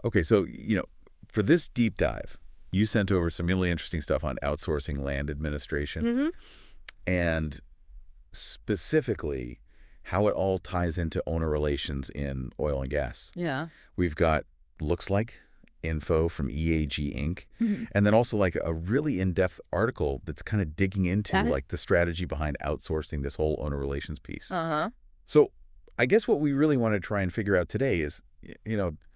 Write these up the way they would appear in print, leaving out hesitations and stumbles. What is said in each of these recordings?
Okay, so, for this deep dive, you sent over some really interesting stuff on outsourcing land administration Mm-hmm. and specifically how it all ties into owner relations in oil and gas. Yeah. We've got, looks like, info from EAG Inc. Mhm. And then also like a really in-depth article that's kind of digging into Got it. like the strategy behind outsourcing this whole owner relations piece. Uh-huh. So I guess what we really want to try and figure out today is,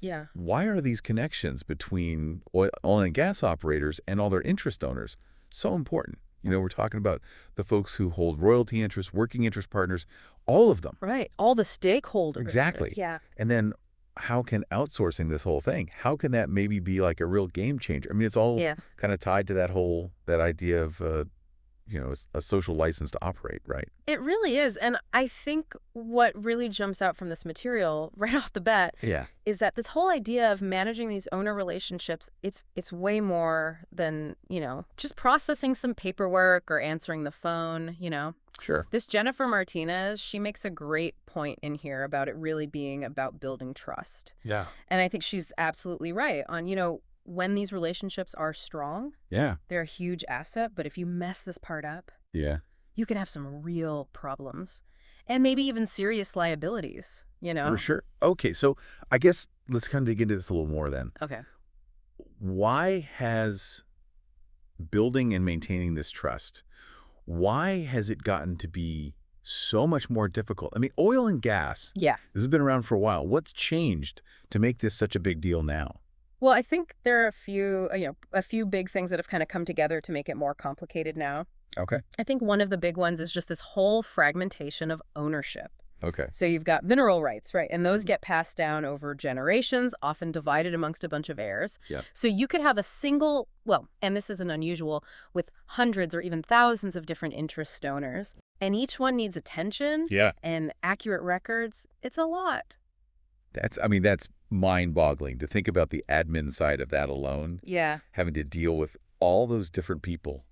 Yeah. why are these connections between oil and gas operators and all their interest owners so important? We're talking about the folks who hold royalty interests, working interest partners, all of them. Right. All the stakeholders. Exactly. Yeah. And then how can outsourcing this whole thing, how can that maybe be like a real game changer? I mean, it's all kind of tied to that idea of, a social license to operate, right? It really is. And I think what really jumps out from this material right off the bat Yeah. is that this whole idea of managing these owner relationships, it's way more than, just processing some paperwork or answering the phone, Sure. This Jennifer Martinez, she makes a great point in here about it really being about building trust. Yeah. And I think she's absolutely right on, when these relationships are strong, Yeah. they're a huge asset. But if you mess this part up, Yeah. you can have some real problems and maybe even serious liabilities, For sure. Okay, so I guess let's kind of dig into this a little more then. Okay. Why has building and maintaining this trust, why has it gotten to be so much more difficult? I mean, oil and gas, Yeah. this has been around for a while. What's changed to make this such a big deal now? Well, I think there are a few big things that have kind of come together to make it more complicated now. Okay. I think one of the big ones is just this whole fragmentation of ownership. Okay. So you've got mineral rights, right? And those get passed down over generations, often divided amongst a bunch of heirs. Yep. So you could have a single, and this isn't unusual, with hundreds or even thousands of different interest owners. And each one needs attention and accurate records. It's a lot. That's mind-boggling to think about the admin side of that alone. Yeah. Having to deal with all those different people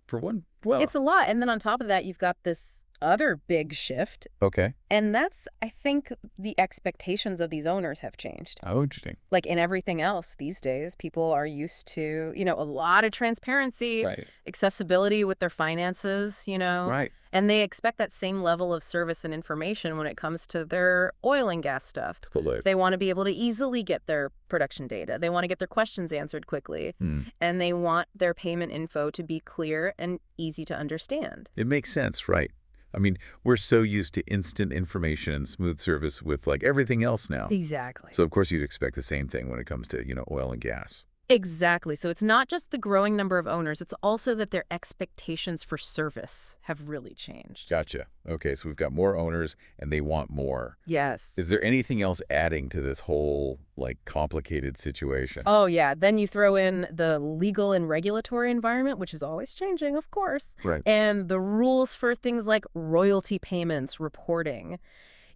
for one. Well, It's a lot. And then on top of that, you've got this other big shift. okay. And that's, I think, the expectations of these owners have changed. Oh, interesting. Like in everything else these days, people are used to, a lot of transparency, Right. accessibility with their finances, Right. and they expect that same level of service and information when it comes to their oil and gas stuff. Totally. They want to be able to easily get their production data. They want to get their questions answered quickly. And they want their payment info to be clear and easy to understand. It makes sense, right? I mean, we're so used to instant information and smooth service with like everything else now. Exactly. So of course you'd expect the same thing when it comes to, oil and gas. Exactly. So it's not just the growing number of owners, it's also that their expectations for service have really changed. Gotcha. Okay, so we've got more owners and they want more. Yes. Is there anything else adding to this whole like complicated situation? Oh, yeah. Then you throw in the legal and regulatory environment, which is always changing, of course. Right. And the rules for things like royalty payments, reporting,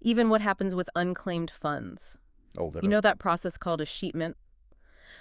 even what happens with unclaimed funds. Oh, You know that process called escheatment,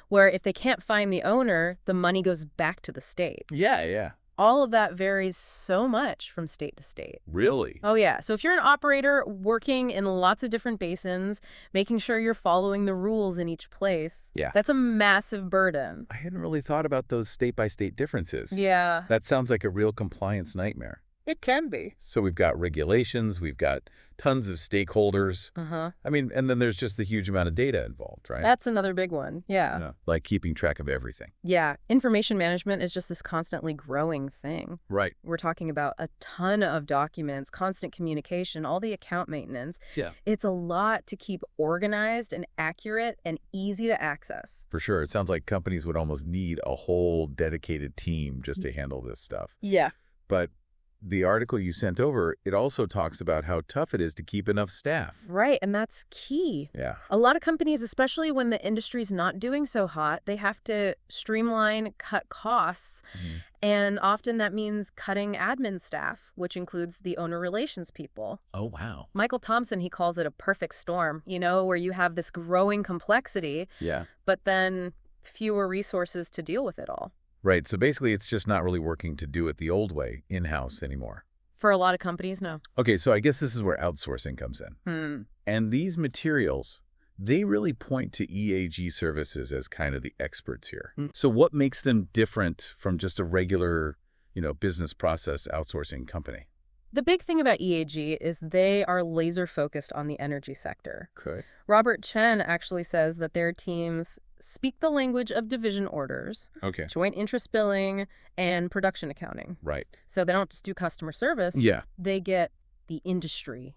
where if they can't find the owner, the money goes back to the state. Yeah. All of that varies so much from state to state. Really? Oh, yeah. So if you're an operator working in lots of different basins, making sure you're following the rules in each place, that's a massive burden. I hadn't really thought about those state-by-state differences. Yeah. That sounds like a real compliance nightmare. It can be. So we've got regulations, we've got tons of stakeholders. Uh-huh. I mean, and then there's just the huge amount of data involved, right? That's another big one. Yeah. Like keeping track of everything. Yeah. Information management is just this constantly growing thing. Right. We're talking about a ton of documents, constant communication, all the account maintenance. Yeah. It's a lot to keep organized and accurate and easy to access. For sure. It sounds like companies would almost need a whole dedicated team just to handle this stuff. Yeah. But the article you sent over, it also talks about how tough it is to keep enough staff. Right, and that's key. Yeah. A lot of companies, especially when the industry's not doing so hot, they have to streamline, cut costs, and often that means cutting admin staff, which includes the owner relations people. Oh, wow. Michael Thompson, he calls it a perfect storm, where you have this growing complexity, Yeah. but then fewer resources to deal with it all. Right. So basically, it's just not really working to do it the old way in-house anymore. For a lot of companies, no. Okay, so I guess this is where outsourcing comes in. Hmm. And these materials they really point to EAG Services as kind of the experts here. So what makes them different from just a regular, business process outsourcing company? The big thing about EAG is they are laser focused on the energy sector. Okay. Robert Chen actually says that their teams speak the language of division orders, Okay. joint interest billing, and production accounting. Right. So they don't just do customer service. Yeah. They get the industry,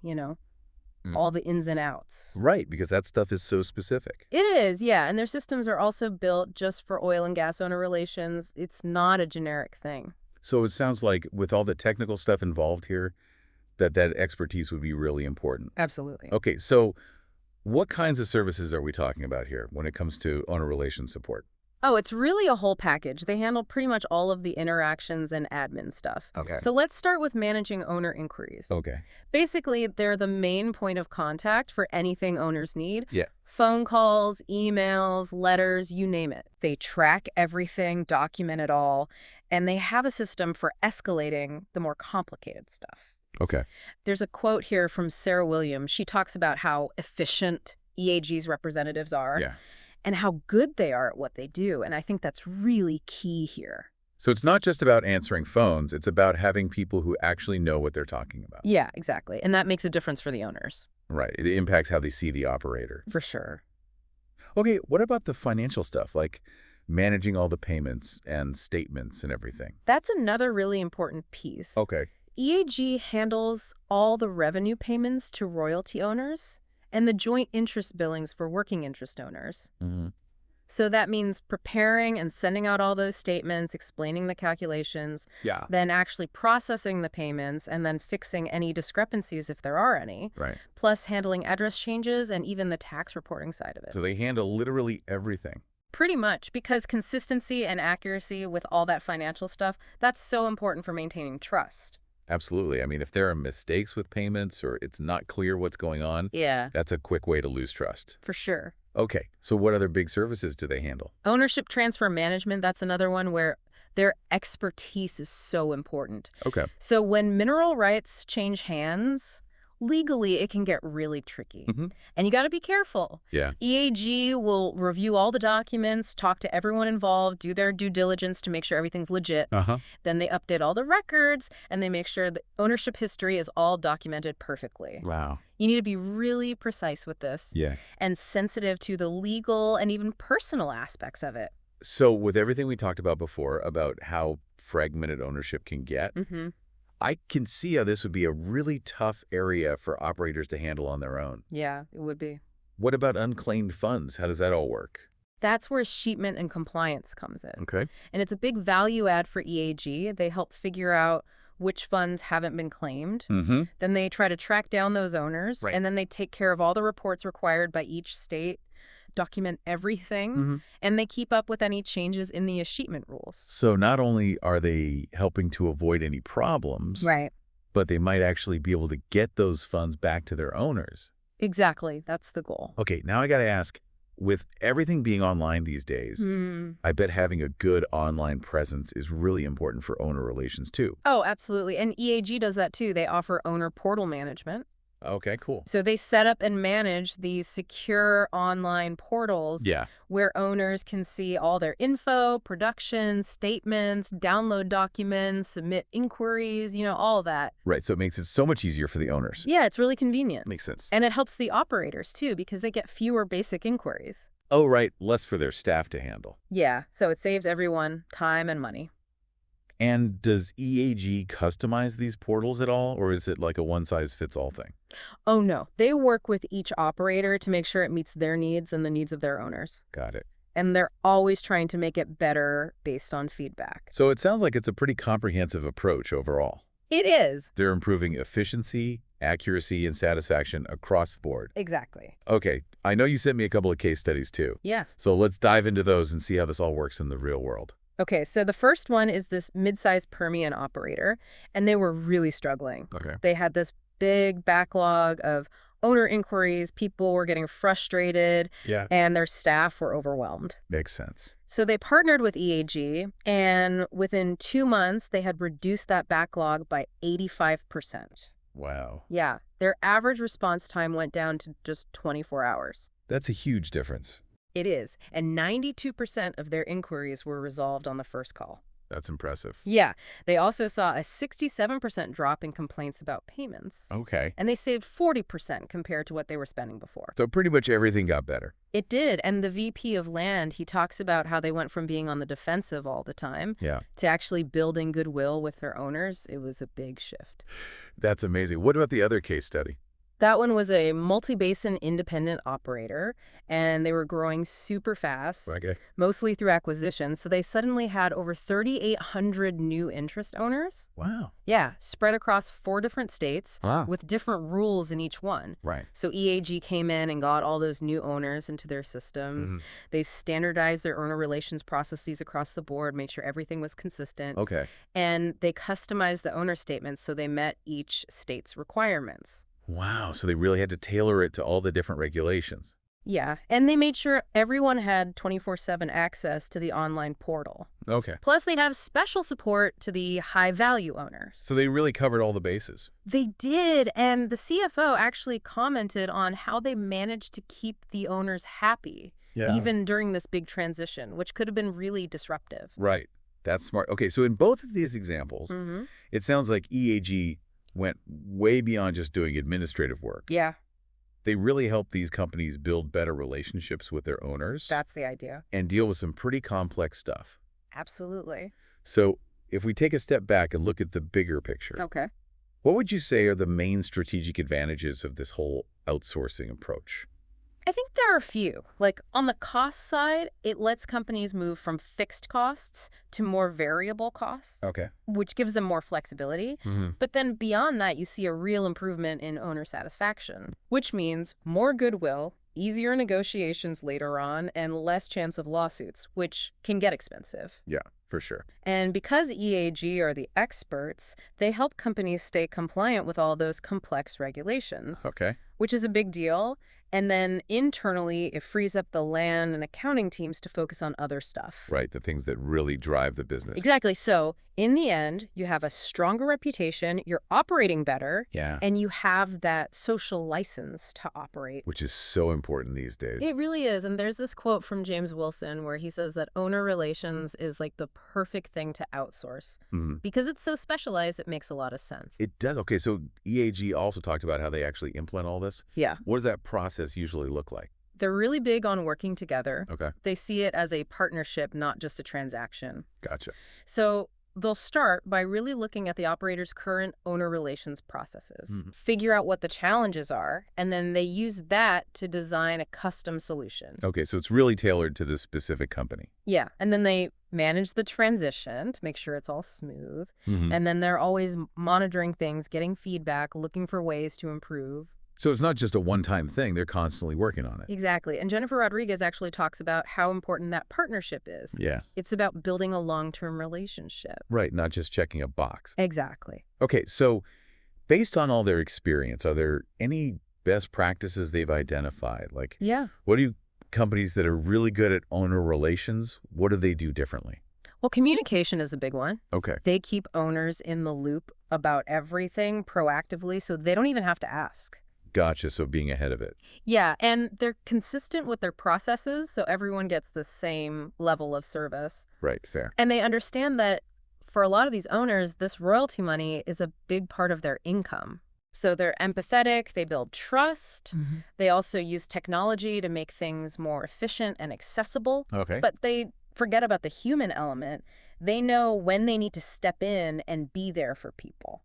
all the ins and outs. Right, because that stuff is so specific. It is, yeah. And their systems are also built just for oil and gas owner relations. It's not a generic thing. So it sounds like with all the technical stuff involved here, that expertise would be really important. Absolutely. Okay, so what kinds of services are we talking about here when it comes to owner relations support? Oh, it's really a whole package. They handle pretty much all of the interactions and admin stuff. Okay. So let's start with managing owner inquiries. Okay. Basically, they're the main point of contact for anything owners need. Yeah. Phone calls, emails, letters, you name it. They track everything, document it all, and they have a system for escalating the more complicated stuff. Okay. There's a quote here from Sarah Williams. She talks about how efficient EAG's representatives are. Yeah. And how good they are at what they do. And I think that's really key here. So it's not just about answering phones. It's about having people who actually know what they're talking about. Yeah, exactly. And that makes a difference for the owners. Right. It impacts how they see the operator. For sure. Okay, what about the financial stuff, like managing all the payments and statements and everything? That's another really important piece. Okay. EAG handles all the revenue payments to royalty owners and the joint interest billings for working interest owners. Mm-hmm. So that means preparing and sending out all those statements, explaining the calculations, then actually processing the payments, and then fixing any discrepancies if there are any, Right. plus handling address changes and even the tax reporting side of it. So they handle literally everything. Pretty much, because consistency and accuracy with all that financial stuff, that's so important for maintaining trust. Absolutely. I mean, if there are mistakes with payments or it's not clear what's going on, that's a quick way to lose trust. For sure. Okay, so what other big services do they handle? Ownership transfer management, that's another one where their expertise is so important. Okay. So when mineral rights change hands, legally it can get really tricky. And you got to be careful. Yeah. EAG will review all the documents, talk to everyone involved, do their due diligence to make sure everything's legit. Then they update all the records, and they make sure the ownership history is all documented perfectly. Wow. You need to be really precise with this. Yeah. And sensitive to the legal and even personal aspects of it. So with everything we talked about before about how fragmented ownership can get, I can see how this would be a really tough area for operators to handle on their own. Yeah, it would be. What about unclaimed funds? How does that all work? That's where sheetment and compliance comes in. Okay. And it's a big value add for EAG. They help figure out which funds haven't been claimed. Then they try to track down those owners. Right. And then they take care of all the reports required by each state, document everything, and they keep up with any changes in the escheatment rules. So not only are they helping to avoid any problems, but they might actually be able to get those funds back to their owners. Exactly. That's the goal. Okay, now I got to ask, with everything being online these days, I bet having a good online presence is really important for owner relations too. Oh, absolutely. And EAG does that too. They offer owner portal management. Okay, cool. So they set up and manage these secure online portals where owners can see all their info, production, statements, download documents, submit inquiries, all of that. Right, so it makes it so much easier for the owners. Yeah, it's really convenient. Makes sense. And it helps the operators too because they get fewer basic inquiries. Oh, right, less for their staff to handle. Yeah, so it saves everyone time and money. And does EAG customize these portals at all, or is it like a one-size-fits-all thing? Oh, no. They work with each operator to make sure it meets their needs and the needs of their owners. Got it. And they're always trying to make it better based on feedback. So it sounds like it's a pretty comprehensive approach overall. It is. They're improving efficiency, accuracy, and satisfaction across the board. Exactly. Okay, I know you sent me a couple of case studies too. Yeah. So let's dive into those and see how this all works in the real world. Okay, so the first one is this mid-sized Permian operator, and they were really struggling. Okay. They had this big backlog of owner inquiries, people were getting frustrated, and their staff were overwhelmed. Makes sense. So they partnered with EAG, and within 2 months, they had reduced that backlog by 85%. Wow. Yeah, their average response time went down to just 24 hours. That's a huge difference. It is. And 92% of their inquiries were resolved on the first call. That's impressive. Yeah. They also saw a 67% drop in complaints about payments. Okay. And they saved 40% compared to what they were spending before. So pretty much everything got better. It did. And the VP of Land, he talks about how they went from being on the defensive all the time to actually building goodwill with their owners. It was a big shift. That's amazing. What about the other case study? That one was a multi-basin independent operator, and they were growing super fast, mostly through acquisition. So they suddenly had over 3,800 new interest owners. Wow. Yeah, spread across 4 different states with different rules in each one. Right. So EAG came in and got all those new owners into their systems. They standardized their owner relations processes across the board, made sure everything was consistent. Okay. And they customized the owner statements so they met each state's requirements. Wow, so they really had to tailor it to all the different regulations. Yeah, and they made sure everyone had 24/7 access to the online portal. Okay. Plus, they'd have special support to the high-value owners. So they really covered all the bases. They did, and the CFO actually commented on how they managed to keep the owners happy, even during this big transition, which could have been really disruptive. Right. That's smart. Okay, so in both of these examples, it sounds like EAG went way beyond just doing administrative work. Yeah. They really helped these companies build better relationships with their owners. That's the idea. And deal with some pretty complex stuff. Absolutely. So if we take a step back and look at the bigger picture, what would you say are the main strategic advantages of this whole outsourcing approach? I think there are a few. Like, on the cost side, it lets companies move from fixed costs to more variable costs, which gives them more flexibility. But then beyond that, you see a real improvement in owner satisfaction, which means more goodwill, easier negotiations later on, and less chance of lawsuits, which can get expensive. Yeah, for sure. And because EAG are the experts, they help companies stay compliant with all those complex regulations, which is a big deal. And then internally, it frees up the land and accounting teams to focus on other stuff. Right, the things that really drive the business. Exactly. So in the end, you have a stronger reputation, you're operating better, and you have that social license to operate. Which is so important these days. It really is. And there's this quote from James Wilson where he says that owner relations is like the perfect thing to outsource. Because it's so specialized, it makes a lot of sense. It does. Okay, so EAG also talked about how they actually implement all this. Yeah. What does that process usually look like? They're really big on working together. Okay. They see it as a partnership, not just a transaction. Gotcha. So they'll start by really looking at the operator's current owner relations processes, figure out what the challenges are, and then they use that to design a custom solution. Okay, so it's really tailored to this specific company. Yeah, and then they manage the transition to make sure it's all smooth. And then they're always monitoring things, getting feedback, looking for ways to improve. So it's not just a one-time thing. They're constantly working on it. Exactly. And Jennifer Rodriguez actually talks about how important that partnership is. Yeah. It's about building a long-term relationship. Right, not just checking a box. Exactly. Okay, so based on all their experience, are there any best practices they've identified? Like, what do companies that are really good at owner relations, what do they do differently? Well, communication is a big one. Okay. They keep owners in the loop about everything proactively, so they don't even have to ask. Gotcha, so being ahead of it. Yeah, and they're consistent with their processes, so everyone gets the same level of service. Right, fair. And they understand that for a lot of these owners, this royalty money is a big part of their income. So they're empathetic, they build trust. They also use technology to make things more efficient and accessible. Okay. But they forget about the human element. They know when they need to step in and be there for people.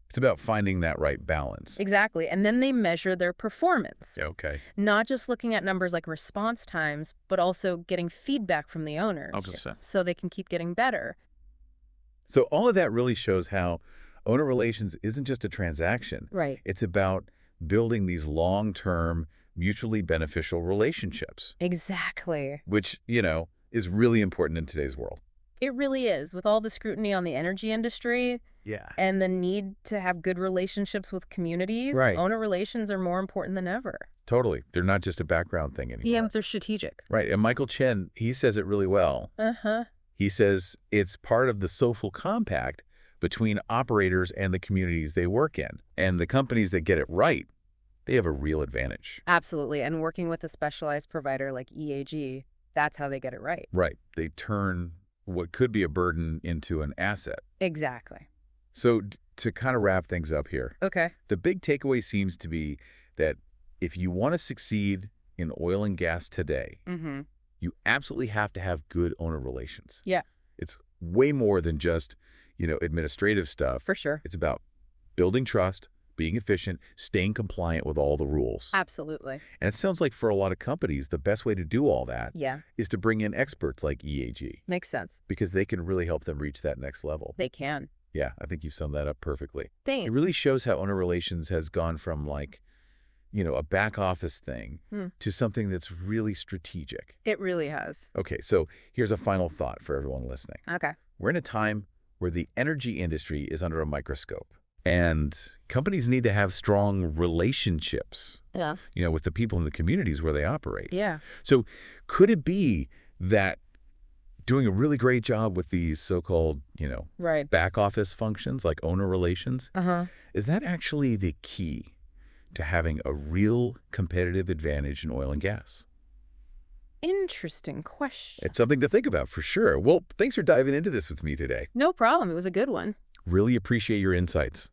It's about finding that right balance. Exactly. And then they measure their performance. Okay. Not just looking at numbers like response times, but also getting feedback from the owners. So they can keep getting better. So all of that really shows how owner relations isn't just a transaction. Right. It's about building these long-term, mutually beneficial relationships. Exactly. Which, is really important in today's world. It really is. With all the scrutiny on the energy industry and the need to have good relationships with communities, owner relations are more important than ever. Totally. They're not just a background thing anymore. Yeah, they're strategic. Right. And Michael Chen, he says it really well. He says it's part of the social compact between operators and the communities they work in. And the companies that get it right they have a real advantage. Absolutely. And working with a specialized provider like EAG, that's how they get it right. Right. They turn what could be a burden into an asset. Exactly. So to kind of wrap things up here, Okay. the big takeaway seems to be that if you want to succeed in oil and gas today, you absolutely have to have good owner relations. Yeah. It's way more than just, administrative stuff. For sure. It's about building trust, being efficient, staying compliant with all the rules. Absolutely. And it sounds like for a lot of companies, the best way to do all that is to bring in experts like EAG. Makes sense. Because they can really help them reach that next level. They can. Yeah, I think you've summed that up perfectly. Thanks. It really shows how owner relations has gone from a back office thing to something that's really strategic. It really has. Okay, so here's a final thought for everyone listening. Okay. We're in a time where the energy industry is under a microscope. And companies need to have strong relationships, with the people in the communities where they operate. Yeah. So could it be that doing a really great job with these so-called, back office functions like owner relations, is that actually the key to having a real competitive advantage in oil and gas? Interesting question. It's something to think about for sure. Well, thanks for diving into this with me today. No problem. It was a good one. Really appreciate your insights.